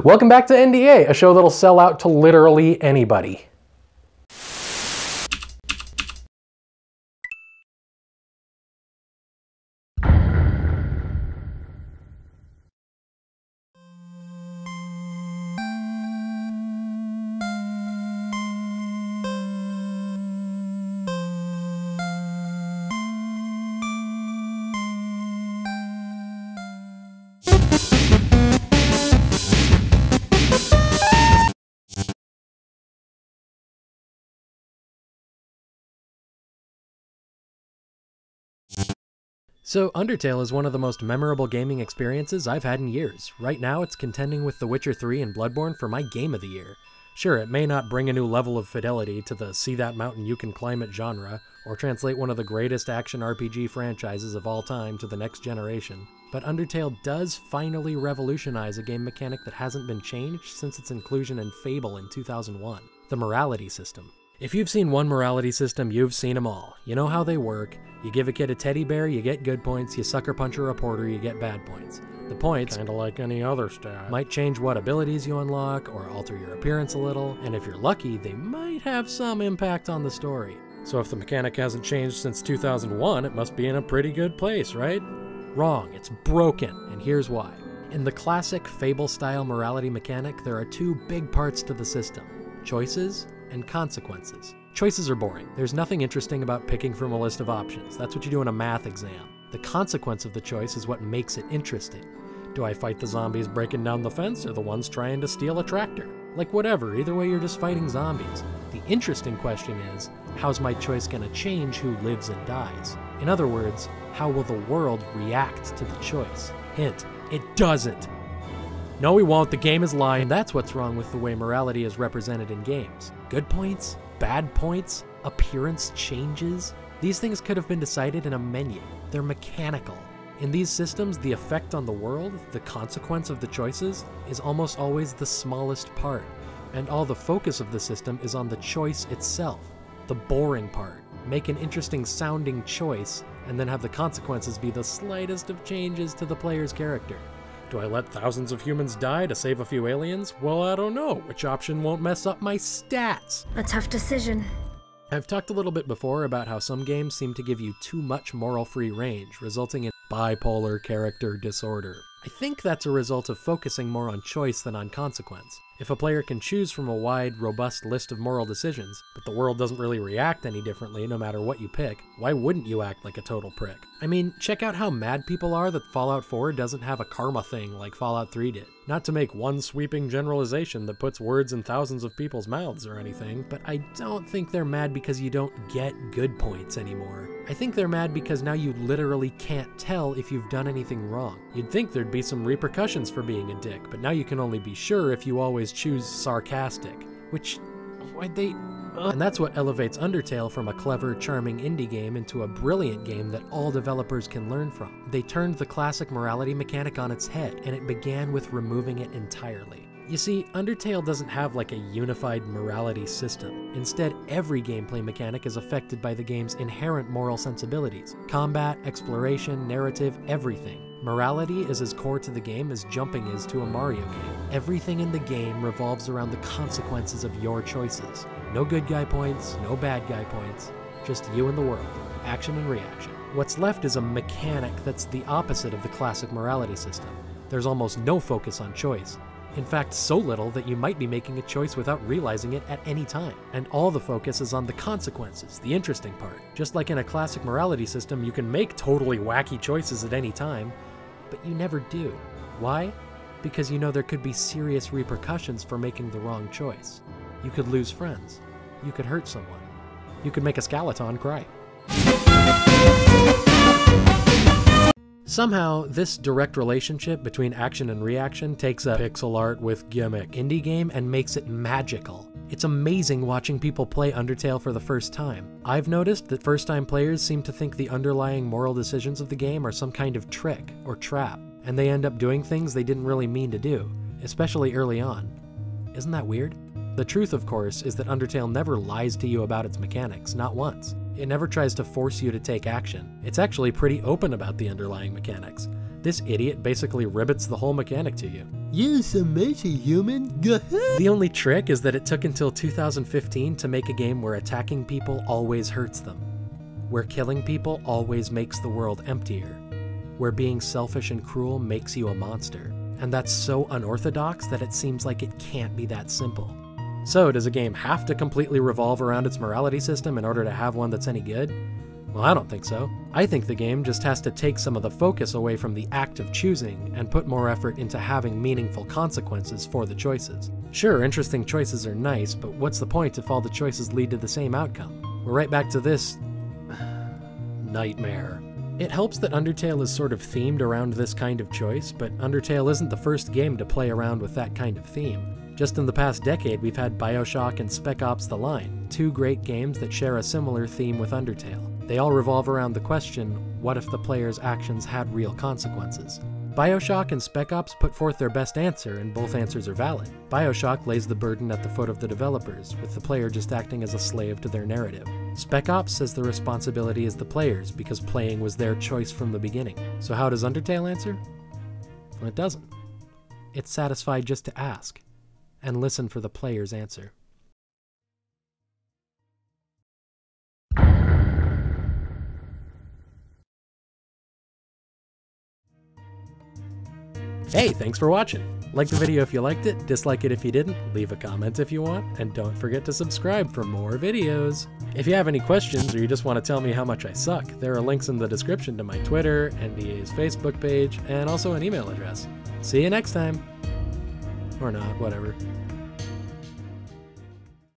Welcome back to NDA, a show that'll sell out to literally anybody. So, Undertale is one of the most memorable gaming experiences I've had in years. Right now, it's contending with The Witcher 3 and Bloodborne for my game of the year. Sure, it may not bring a new level of fidelity to the see that mountain you can climb it genre, or translate one of the greatest action RPG franchises of all time to the next generation, but Undertale does finally revolutionize a game mechanic that hasn't been changed since its inclusion in Fable in 2001, the morality system. If you've seen one morality system, you've seen them all. You know how they work. You give a kid a teddy bear, you get good points. You sucker punch a reporter, you get bad points. The points, kinda like any other stat, might change what abilities you unlock or alter your appearance a little, and if you're lucky, they might have some impact on the story. So if the mechanic hasn't changed since 2001, it must be in a pretty good place, right? Wrong, it's broken, and here's why. In the classic Fable-style morality mechanic, there are two big parts to the system: choices and consequences. Choices are boring. There's nothing interesting about picking from a list of options. That's what you do in a math exam. The consequence of the choice is what makes it interesting. Do I fight the zombies breaking down the fence or the ones trying to steal a tractor? Like whatever, either way you're just fighting zombies. The interesting question is, how's my choice gonna change who lives and dies? In other words, how will the world react to the choice? Hint, it doesn't. No, we won't. The game is lying. That's what's wrong with the way morality is represented in games. Good points, bad points, appearance changes. These things could have been decided in a menu. They're mechanical. In these systems, the effect on the world, the consequence of the choices, is almost always the smallest part. And all the focus of the system is on the choice itself, the boring part. Make an interesting sounding choice, and then have the consequences be the slightest of changes to the player's character. Do I let thousands of humans die to save a few aliens? Well, I don't know. Which option won't mess up my stats? A tough decision. I've talked a little bit before about how some games seem to give you too much moral free range, resulting in bipolar character disorder. I think that's a result of focusing more on choice than on consequence. If a player can choose from a wide, robust list of moral decisions, but the world doesn't really react any differently no matter what you pick, why wouldn't you act like a total prick? I mean, check out how mad people are that Fallout 4 doesn't have a karma thing like Fallout 3 did. Not to make one sweeping generalization that puts words in thousands of people's mouths or anything, but I don't think they're mad because you don't get good points anymore. I think they're mad because now you literally can't tell if you've done anything wrong. You'd think there'd be some repercussions for being a dick, but now you can only be sure if you always choose sarcastic, which, why'd they... And that's what elevates Undertale from a clever, charming indie game into a brilliant game that all developers can learn from. They turned the classic morality mechanic on its head, and it began with removing it entirely. You see, Undertale doesn't have like a unified morality system. Instead, every gameplay mechanic is affected by the game's inherent moral sensibilities. Combat, exploration, narrative, everything. Morality is as core to the game as jumping is to a Mario game. Everything in the game revolves around the consequences of your choices. No good guy points, no bad guy points, just you and the world, action and reaction. What's left is a mechanic that's the opposite of the classic morality system. There's almost no focus on choice. In fact, so little that you might be making a choice without realizing it at any time. And all the focus is on the consequences, the interesting part. Just like in a classic morality system, you can make totally wacky choices at any time, but you never do. Why? Because you know there could be serious repercussions for making the wrong choice. You could lose friends. You could hurt someone. You could make a skeleton cry. Somehow, this direct relationship between action and reaction takes a pixel art with gimmick indie game and makes it magical. It's amazing watching people play Undertale for the first time. I've noticed that first-time players seem to think the underlying moral decisions of the game are some kind of trick or trap, and they end up doing things they didn't really mean to do, especially early on. Isn't that weird? The truth, of course, is that Undertale never lies to you about its mechanics, not once. It never tries to force you to take action. It's actually pretty open about the underlying mechanics. This idiot basically ribbits the whole mechanic to you. Use some mercy, human. The only trick is that it took until 2015 to make a game where attacking people always hurts them, where killing people always makes the world emptier, where being selfish and cruel makes you a monster. And that's so unorthodox that it seems like it can't be that simple. So does a game have to completely revolve around its morality system in order to have one that's any good? Well, I don't think so. I think the game just has to take some of the focus away from the act of choosing and put more effort into having meaningful consequences for the choices. Sure, interesting choices are nice, but what's the point if all the choices lead to the same outcome? We're right back to this nightmare. It helps that Undertale is sort of themed around this kind of choice, but Undertale isn't the first game to play around with that kind of theme. Just in the past decade, we've had BioShock and Spec Ops: The Line, two great games that share a similar theme with Undertale. They all revolve around the question, what if the player's actions had real consequences? BioShock and Spec Ops put forth their best answer, and both answers are valid. BioShock lays the burden at the foot of the developers, with the player just acting as a slave to their narrative. Spec Ops says the responsibility is the player's because playing was their choice from the beginning. So how does Undertale answer? Well, it doesn't. It's satisfied just to ask, and listen for the player's answer. Hey, thanks for watching! Like the video if you liked it, dislike it if you didn't, leave a comment if you want, and don't forget to subscribe for more videos! If you have any questions or you just want to tell me how much I suck, there are links in the description to my Twitter, NBA's Facebook page, and also an email address. See you next time! Or not, whatever.